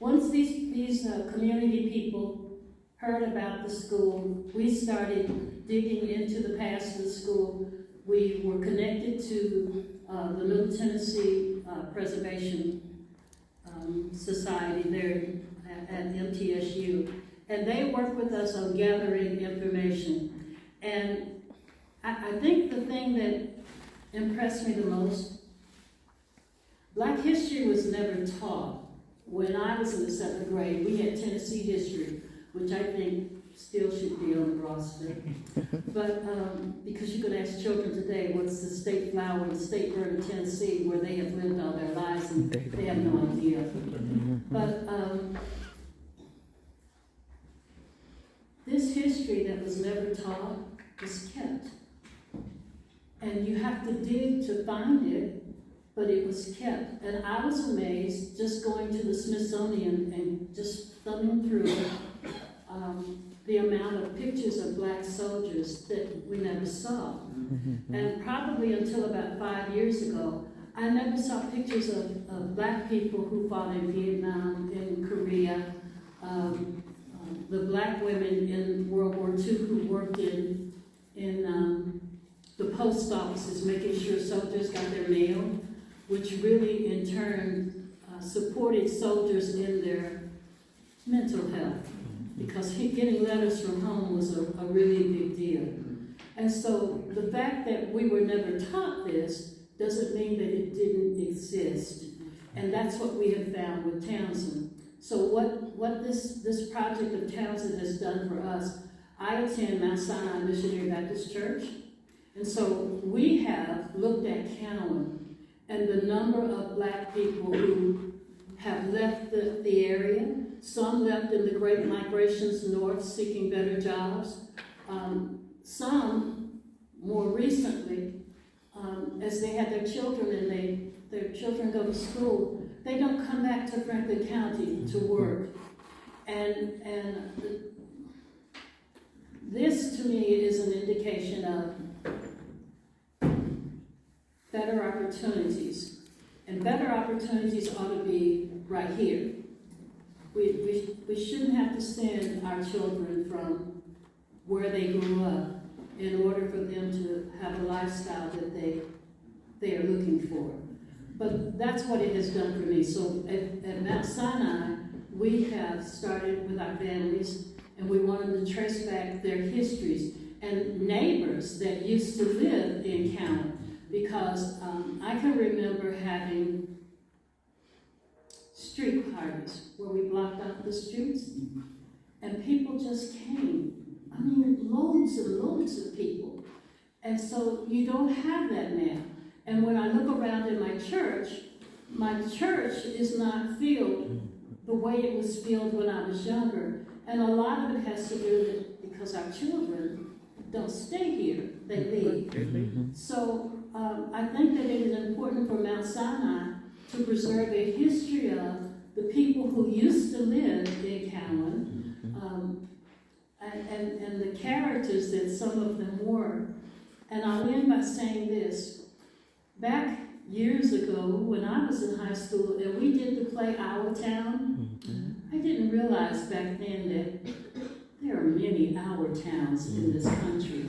Once these community people heard about the school, we started digging into the past of the school. We were connected to the Middle Tennessee Preservation Society there at MTSU, and they work with us on gathering information. And I think the thing that impressed me the most, Black history was never taught. When I was in the 7th grade, we had Tennessee history, which I think still should be on the roster. But because you could ask children today, what's the state flower and the state bird of Tennessee, where they have lived all their lives and they have no idea. But this history that was never taught is kept. And you have to dig to find it, but it was kept. And I was amazed just going to the Smithsonian and just thumbing through the amount of pictures of Black soldiers that we never saw. And probably until about 5 years ago, I never saw pictures of Black people who fought in Vietnam, in Korea, the Black women in World War II who worked in the post offices, making sure soldiers got their mail, which really in turn supported soldiers in their mental health, because getting letters from home was a really big deal. And so the fact that we were never taught this doesn't mean that it didn't exist. And that's what we have found with Townsend. So what this project of Townsend has done for us, I attend Mount Sinai Missionary Baptist Church, and so we have looked at Cowan and the number of Black people who have left the area. Some left in the great migrations north seeking better jobs. Some, more recently, as they had their children and their children go to school, they don't come back to Franklin County to work. And this, to me, is an indication of better opportunities. And better opportunities ought to be right here. We shouldn't have to send our children from where they grew up in order for them to have a lifestyle that they are looking for. But that's what it has done for me. So at Mount Sinai, we have started with our families, and we want them to trace back their histories and neighbors that used to live in Cowan. Because I can remember having street parties where we blocked out the streets, and people just came. I mean, loads and loads of people. And so you don't have that now. And when I look around in my church is not filled the way it was filled when I was younger. And a lot of it has to do with because our children don't stay here, they leave. So I think that it is important for Mount Sinai to preserve a history of the people who used to live in Cowan, and the characters that some of them were. And I'll end by saying this. Back years ago, when I was in high school and we did the play Our Town, I didn't realize back then that there are many Our Towns in this country.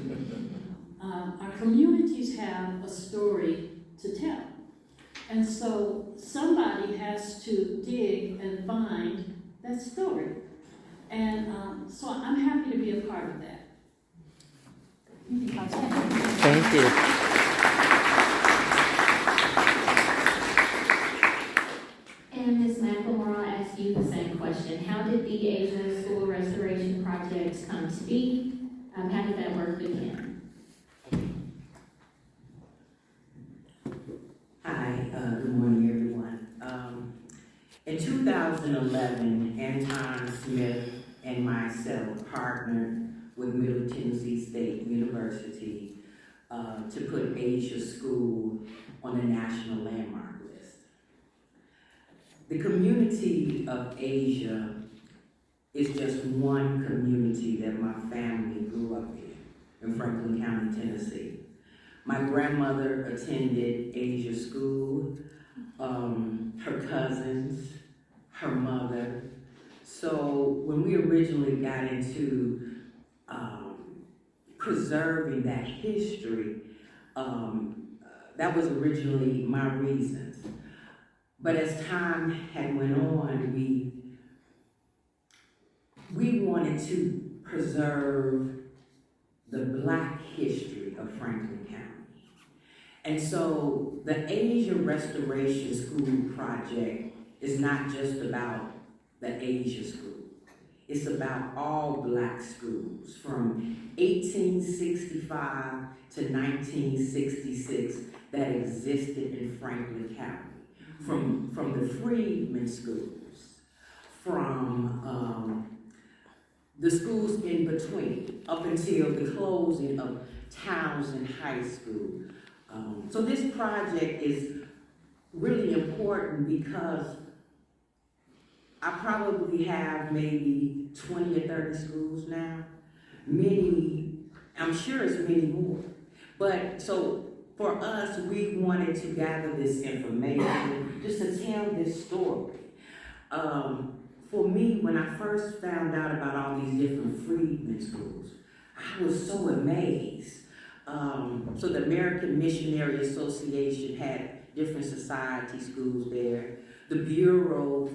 Our communities have a story to tell. And so somebody has to dig and find that story. And so I'm happy to be a part of that. Thank you. And Ms. McLemore, I'll ask you the same question. How did the Asia School Restoration Project come to be? How did that work begin? Hi, good morning, everyone. In 2011, Anton Smith and myself partnered with Middle Tennessee State University to put Asia School on the National Landmark List. The community of Asia is just one community that my family grew up in Franklin County, Tennessee. My grandmother attended Asia School, her cousins, her mother, So when we originally got into preserving that history, that was originally my reasons. But as time had went on, we wanted to preserve the Black history of Franklin County. And so the Asia Restoration School project is not just about the Asia School. It's about all Black schools from 1865 to 1966 that existed in Franklin County. From the freedmen schools, from the schools in between, up until the closing of Townsend High School. So this project is really important because I probably have maybe 20 or 30 schools now. Many, I'm sure it's many more. But so for us, we wanted to gather this information just to tell this story. For me, when I first found out about all these different freedmen schools, I was so amazed. So the American Missionary Association had different society schools there. The Bureau,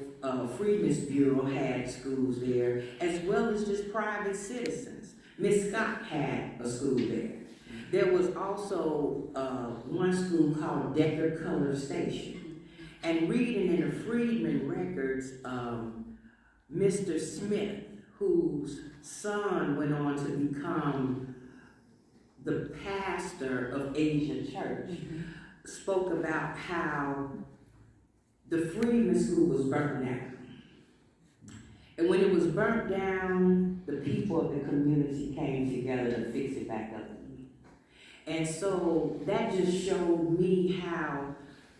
Freedmen's Bureau had schools there, as well as just private citizens. Miss Scott had a school there. There was also one school called Decker Color Station. And reading in the Freedmen records, Mr. Smith, whose son went on to become the pastor of Asia Church, spoke about how the Freedmen School was burnt down. And when it was burnt down, the people of the community came together to fix it back up. And so that just showed me how,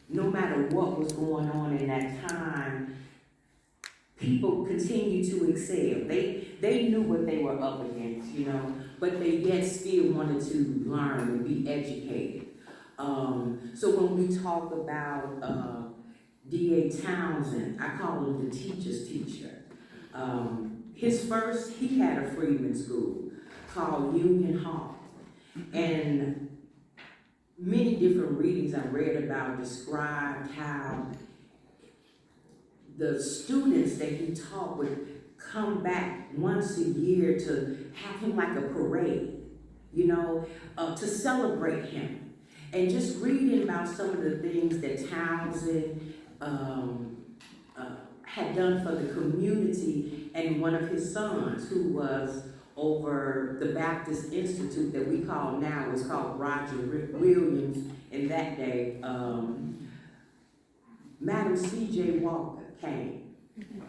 no matter what was going on in that time, people continued to excel. They knew what they were up against, you know, but they yet still wanted to learn and be educated. So when we talk about D.A. Townsend, I call him the teacher's teacher. He had a freedmen school called Union Hall. And many different readings I read about described how the students that he taught would come back once a year to have him like a parade, you know, to celebrate him. And just reading about some of the things that Townsend had done for the community, and one of his sons who was over the Baptist Institute that we call now, was called Roger Williams in that day, Madam C.J. Walker came.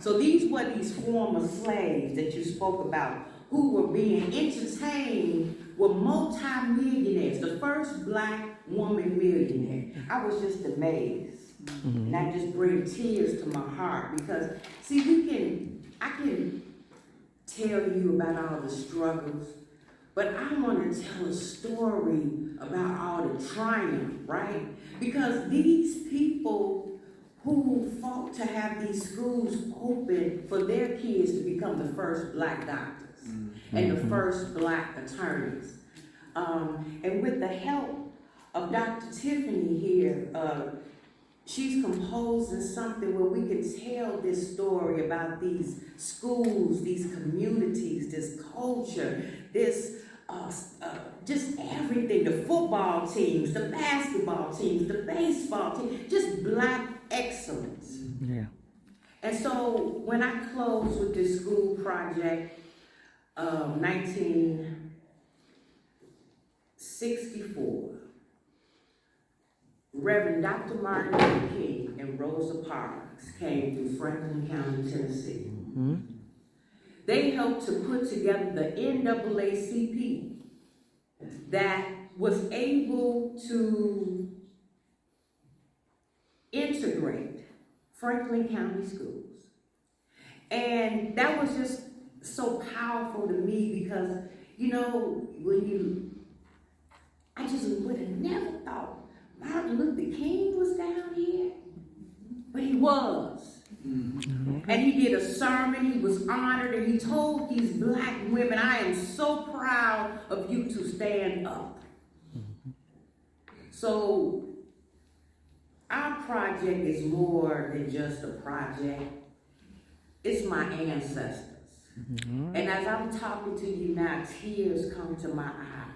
So these were these former slaves that you spoke about who were being entertained were multi-millionaires, the first Black woman millionaire. I was just amazed. And that just brings tears to my heart because, see, I can tell you about all the struggles, but I want to tell a story about all the triumph, right? Because these people who fought to have these schools open for their kids to become the first Black doctors and the first Black attorneys. And with the help of Dr. Tiffany here, she's composing something where we can tell this story about these schools, these communities, this culture, this just everything, the football teams, the basketball teams, the baseball team, just Black excellence. Yeah. And so when I close with this school project, 1964, Reverend Dr. Martin Luther King and Rosa Parks came through Franklin County, Tennessee. They helped to put together the NAACP that was able to integrate Franklin County schools. And that was just so powerful to me because, you know, I just would have never thought Martin Luther King was down here, but he was. And he did a sermon, he was honored, and he told these black women, I am so proud of you to stand up. So, our project is more than just a project. It's my ancestors. And as I'm talking to you now, tears come to my eyes.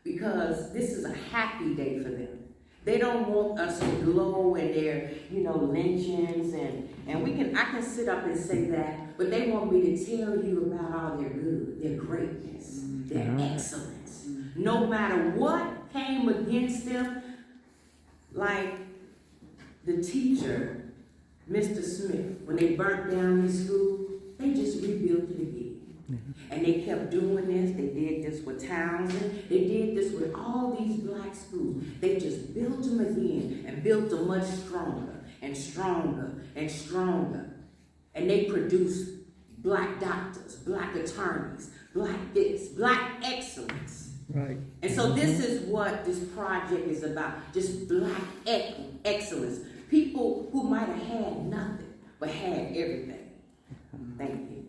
Because this is a happy day for them. They don't want us to glow in their, lynchings, and I can sit up and say that, but they want me to tell you about all their good, their greatness, their excellence. No matter what came against them, like the teacher, Mr. Smith, when they burnt down his school, they just rebuilt it again. And they kept doing this. They did this with Townsend. They did this with all these black schools. They just built them again and built them much stronger and stronger and stronger. And they produced black doctors, black attorneys, black this, black excellence. Right. And so this is what this project is about, just black excellence. People who might have had nothing, but had everything. Thank you.